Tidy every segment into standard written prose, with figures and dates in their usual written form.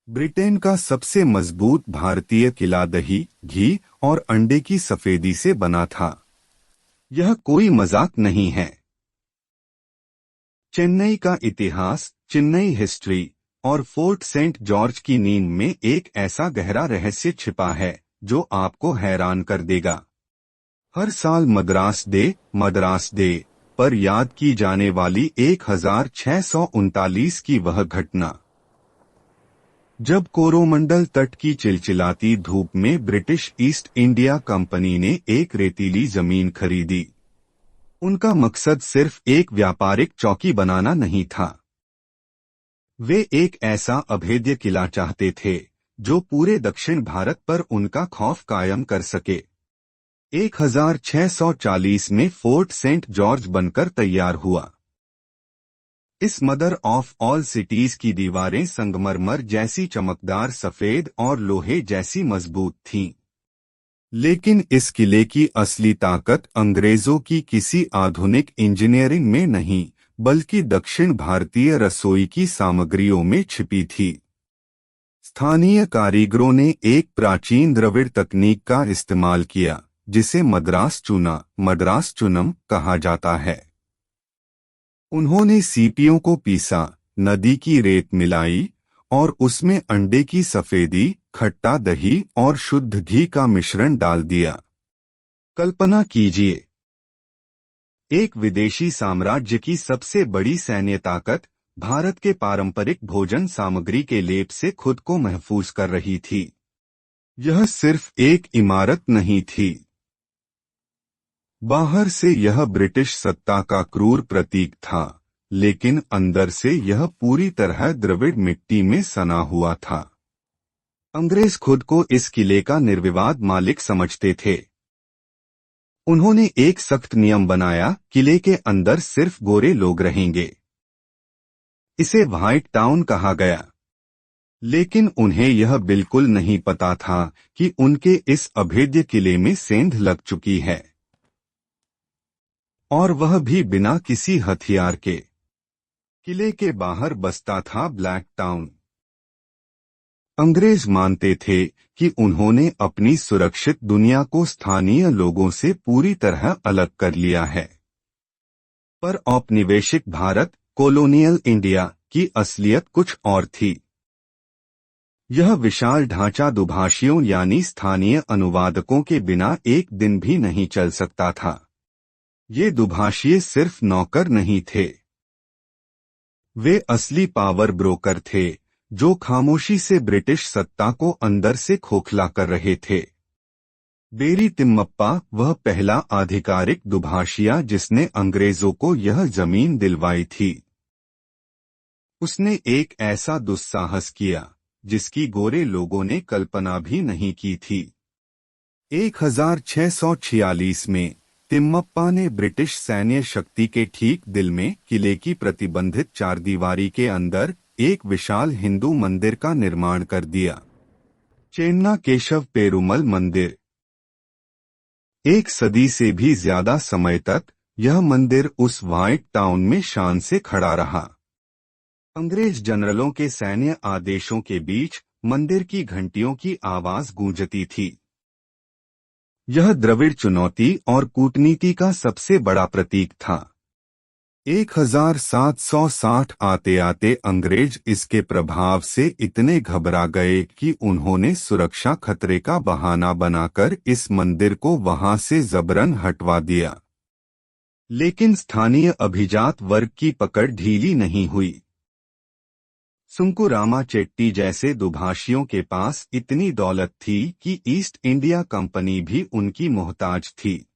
Britain का सबसे मजबूत भारतीय किला दही, घी और अंडे की सफेदी से बना था। यह कोई मजाक नहीं है। चेन्नई का इतिहास, चेन्नई हिस्ट्री और फोर्ट सेंट जॉर्ज की नींव में एक ऐसा गहरा रहस्य छिपा है जो आपको हैरान कर देगा। हर साल मद्रास डे पर याद की जाने वाली 1639 की वह घटना, जब कोरोमंडल तट की चिलचिलाती धूप में ब्रिटिश ईस्ट इंडिया कंपनी ने एक रेतीली जमीन खरीदी। उनका मकसद सिर्फ एक व्यापारिक चौकी बनाना नहीं था। वे एक ऐसा अभेद्य किला चाहते थे जो पूरे दक्षिण भारत पर उनका खौफ कायम कर सके। 1640 में फोर्ट सेंट जॉर्ज बनकर तैयार हुआ। इस मदर ऑफ ऑल सिटीज की दीवारें संगमरमर जैसी चमकदार सफेद और लोहे जैसी मजबूत थीं। लेकिन इस किले की असली ताकत अंग्रेजों की किसी आधुनिक इंजीनियरिंग में नहीं, बल्कि दक्षिण भारतीय रसोई की सामग्रियों में छिपी थी। स्थानीय कारीगरों ने एक प्राचीन द्रविड़ तकनीक का इस्तेमाल किया, जिसे मद्रास चूनम कहा जाता है। उन्होंने सीपियों को पीसा, नदी की रेत मिलाई और उसमें अंडे की सफेदी, खट्टा दही और शुद्ध घी का मिश्रण डाल दिया। कल्पना कीजिए, एक विदेशी साम्राज्य की सबसे बड़ी सैन्य ताकत भारत के पारंपरिक भोजन सामग्री के लेप से खुद को महफूज कर रही थी। यह सिर्फ एक इमारत नहीं थी। बाहर से यह ब्रिटिश सत्ता का क्रूर प्रतीक था, लेकिन अंदर से यह पूरी तरह द्रविड़ मिट्टी में सना हुआ था। अंग्रेज खुद को इस किले का निर्विवाद मालिक समझते थे। उन्होंने एक सख्त नियम बनाया, किले के अंदर सिर्फ गोरे लोग रहेंगे। इसे व्हाइट टाउन कहा गया। लेकिन उन्हें यह बिल्कुल नहीं पता था कि उनके इस अभेद्य किले में सेंध लग चुकी है, और वह भी बिना किसी हथियार के। किले के बाहर बसता था ब्लैक टाउन। अंग्रेज मानते थे कि उन्होंने अपनी सुरक्षित दुनिया को स्थानीय लोगों से पूरी तरह अलग कर लिया है। पर औपनिवेशिक भारत, कॉलोनियल इंडिया की असलियत कुछ और थी। यह विशाल ढांचा दुभाषियों यानी स्थानीय अनुवादकों के बिना एक दिन भी नहीं चल सकता था। ये दुभाषिए सिर्फ नौकर नहीं थे, वे असली पावर ब्रोकर थे जो खामोशी से ब्रिटिश सत्ता को अंदर से खोखला कर रहे थे। बेरी तिम्मप्पा वह पहला आधिकारिक दुभाषिया जिसने अंग्रेजों को यह जमीन दिलवाई थी। उसने एक ऐसा दुस्साहस किया जिसकी गोरे लोगों ने कल्पना भी नहीं की थी। 1646 में तिम्मप्पा ने ब्रिटिश सैन्य शक्ति के ठीक दिल में किले की प्रतिबंधित चारदीवारी के अंदर एक विशाल हिंदू मंदिर का निर्माण कर दिया, चेन्ना केशव पेरुमल मंदिर। एक सदी से भी ज्यादा समय तक यह मंदिर उस व्हाइट टाउन में शान से खड़ा रहा। अंग्रेज जनरलों के सैन्य आदेशों के बीच मंदिर की घंटियों की आवाज गूंजती थी। यह द्रविड़ चुनौती और कूटनीति का सबसे बड़ा प्रतीक था। 1760 आते आते अंग्रेज इसके प्रभाव से इतने घबरा गए कि उन्होंने सुरक्षा खतरे का बहाना बनाकर इस मंदिर को वहां से जबरन हटवा दिया। लेकिन स्थानीय अभिजात वर्ग की पकड़ ढीली नहीं हुई। सुंकुरामा चेट्टी जैसे दुभाषियों के पास इतनी दौलत थी कि ईस्ट इंडिया कंपनी भी उनकी मोहताज थी।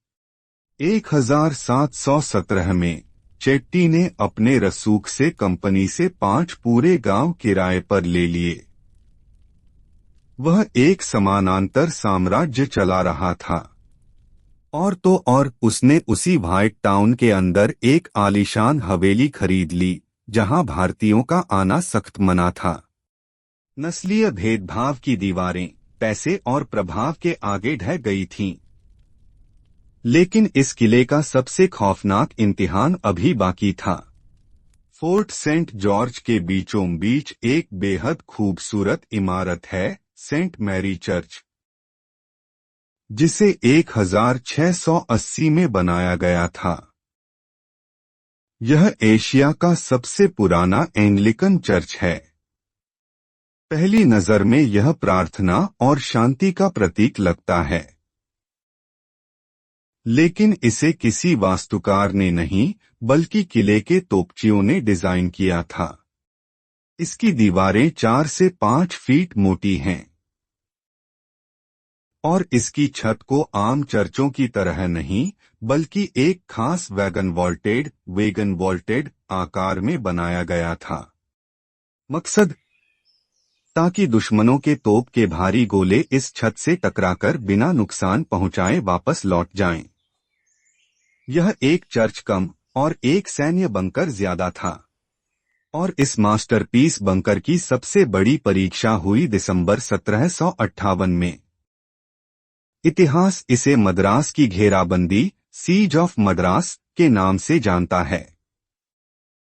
1717 में चेट्टी ने अपने रसूख से कंपनी से 5 पूरे गांव किराए पर ले लिए। वह एक समानांतर साम्राज्य चला रहा था। और तो और उसने उसी व्हाइट टाउन के अंदर एक आलीशान हवेली खरीद ली जहां भारतीयों का आना सख्त मना था। नस्लीय भेदभाव की दीवारें पैसे और प्रभाव के आगे ढह गई थीं। लेकिन इस किले का सबसे खौफनाक इम्तिहान अभी बाकी था। फोर्ट सेंट जॉर्ज के बीचों बीच एक बेहद खूबसूरत इमारत है, सेंट मैरी चर्च, जिसे 1680 में बनाया गया था। यह एशिया का सबसे पुराना एंग्लिकन चर्च है। पहली नजर में यह प्रार्थना और शांति का प्रतीक लगता है, लेकिन इसे किसी वास्तुकार ने नहीं बल्कि किले के तोपचियों ने डिजाइन किया था। इसकी दीवारें 4 से 5 फीट मोटी हैं और इसकी छत को आम चर्चों की तरह नहीं बल्कि एक खास वेगन वॉल्टेड आकार में बनाया गया था। मकसद, ताकि दुश्मनों के तोप के भारी गोले इस छत से टकराकर बिना नुकसान पहुंचाए वापस लौट जाएं। यह एक चर्च कम और एक सैन्य बंकर ज्यादा था, और इस मास्टरपीस बंकर की सबसे बड़ी परीक्षा हुई दिसंबर 1758 में। इतिहास इसे मद्रास की घेराबंदी, सीज ऑफ मद्रास के नाम से जानता है।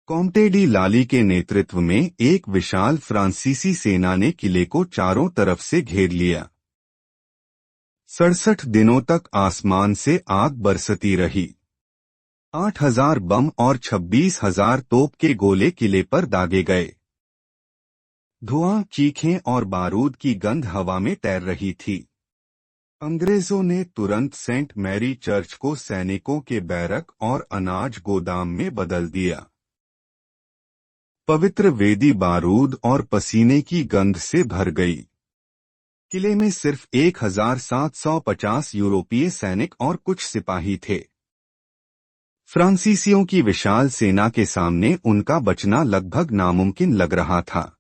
कॉम्टे डी लाली के नेतृत्व में एक विशाल फ्रांसीसी सेना ने किले को चारों तरफ से घेर लिया। 67 दिनों तक आसमान से आग बरसती रही। 8000 बम और 26,000 तोप के गोले किले पर दागे गए। धुआं, चीखें और बारूद की गंध हवा में तैर रही थी। अंग्रेजों ने तुरंत सेंट मैरी चर्च को सैनिकों के बैरक और अनाज गोदाम में बदल दिया। पवित्र वेदी बारूद और पसीने की गंध से भर गई। किले में सिर्फ 1750 यूरोपीय सैनिक और कुछ सिपाही थे। फ्रांसीसियों की विशाल सेना के सामने उनका बचना लगभग नामुमकिन लग रहा था।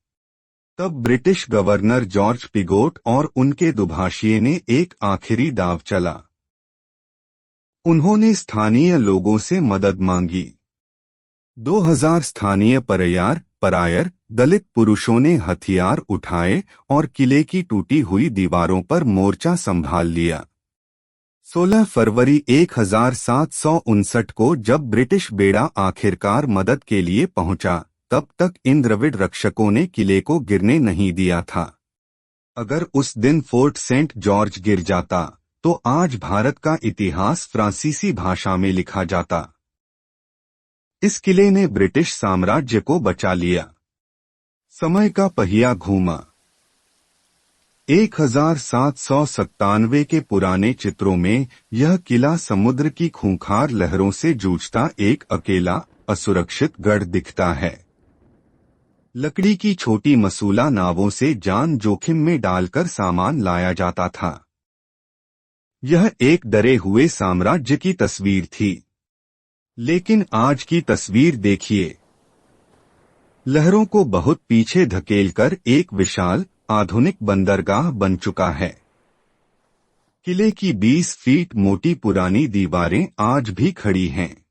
तब ब्रिटिश गवर्नर जॉर्ज पिगोट और उनके दुभाषिए ने एक आखिरी दांव चला। उन्होंने स्थानीय लोगों से मदद मांगी। 2000 स्थानीय परायर दलित पुरुषों ने हथियार उठाए और किले की टूटी हुई दीवारों पर मोर्चा संभाल लिया। 16 फरवरी 1759 को जब ब्रिटिश बेड़ा आखिरकार मदद के लिए पहुंचा, तब तक इन द्रविड़ रक्षकों ने किले को गिरने नहीं दिया था। अगर उस दिन फोर्ट सेंट जॉर्ज गिर जाता तो आज भारत का इतिहास फ्रांसीसी भाषा में लिखा जाता। इस किले ने ब्रिटिश साम्राज्य को बचा लिया। समय का पहिया घूमा। 1797 के पुराने चित्रों में यह किला समुद्र की खूंखार लहरों से जूझता एक अकेला, असुरक्षित गढ़ दिखता है। लकड़ी की छोटी मसूला नावों से जान जोखिम में डालकर सामान लाया जाता था। यह एक डरे हुए साम्राज्य की तस्वीर थी। लेकिन आज की तस्वीर देखिए। लहरों को बहुत पीछे धकेलकर एक विशाल, आधुनिक बंदरगाह बन चुका है। किले की 20 फीट मोटी पुरानी दीवारें आज भी खड़ी हैं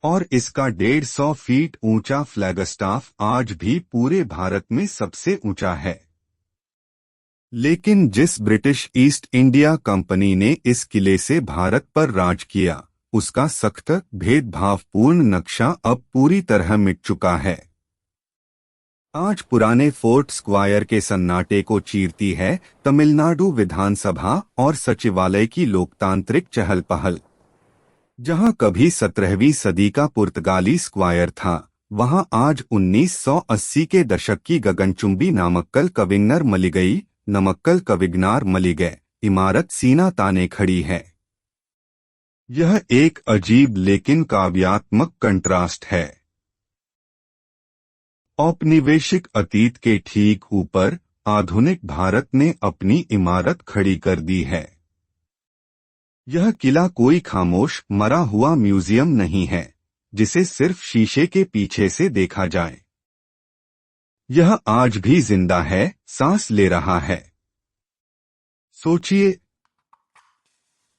और इसका 150 फीट ऊंचा फ्लैगस्टाफ आज भी पूरे भारत में सबसे ऊंचा है। लेकिन जिस ब्रिटिश ईस्ट इंडिया कंपनी ने इस किले से भारत पर राज किया, उसका सख्त, भेदभावपूर्ण नक्शा अब पूरी तरह मिट चुका है। आज पुराने फोर्ट स्क्वायर के सन्नाटे को चीरती है तमिलनाडु विधानसभा और सचिवालय की लोकतांत्रिक चहल पहल। जहां कभी 17वीं सदी का पुर्तगाली स्क्वायर था, वहां आज 1980 के दशक की गगनचुंबी नमक्कल कविगनार मलिगै इमारत सीना ताने खड़ी है। यह एक अजीब लेकिन काव्यात्मक कंट्रास्ट है। औपनिवेशिक अतीत के ठीक ऊपर आधुनिक भारत ने अपनी इमारत खड़ी कर दी है। यह किला कोई खामोश, मरा हुआ म्यूजियम नहीं है जिसे सिर्फ शीशे के पीछे से देखा जाए। यह आज भी जिंदा है, सांस ले रहा है। सोचिए,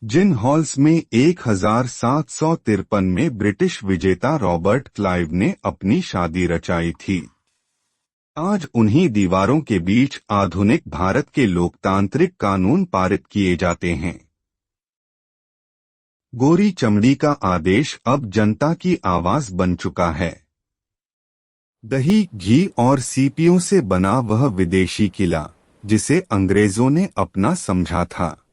जिन हॉल्स में 1753 में ब्रिटिश विजेता रॉबर्ट क्लाइव ने अपनी शादी रचाई थी, आज उन्हीं दीवारों के बीच आधुनिक भारत के लोकतांत्रिक कानून पारित किए जाते हैं। गोरी चमड़ी का आदेश अब जनता की आवाज बन चुका है। दही, घी और सीपियों से बना वह विदेशी किला, जिसे अंग्रेजों ने अपना समझा था,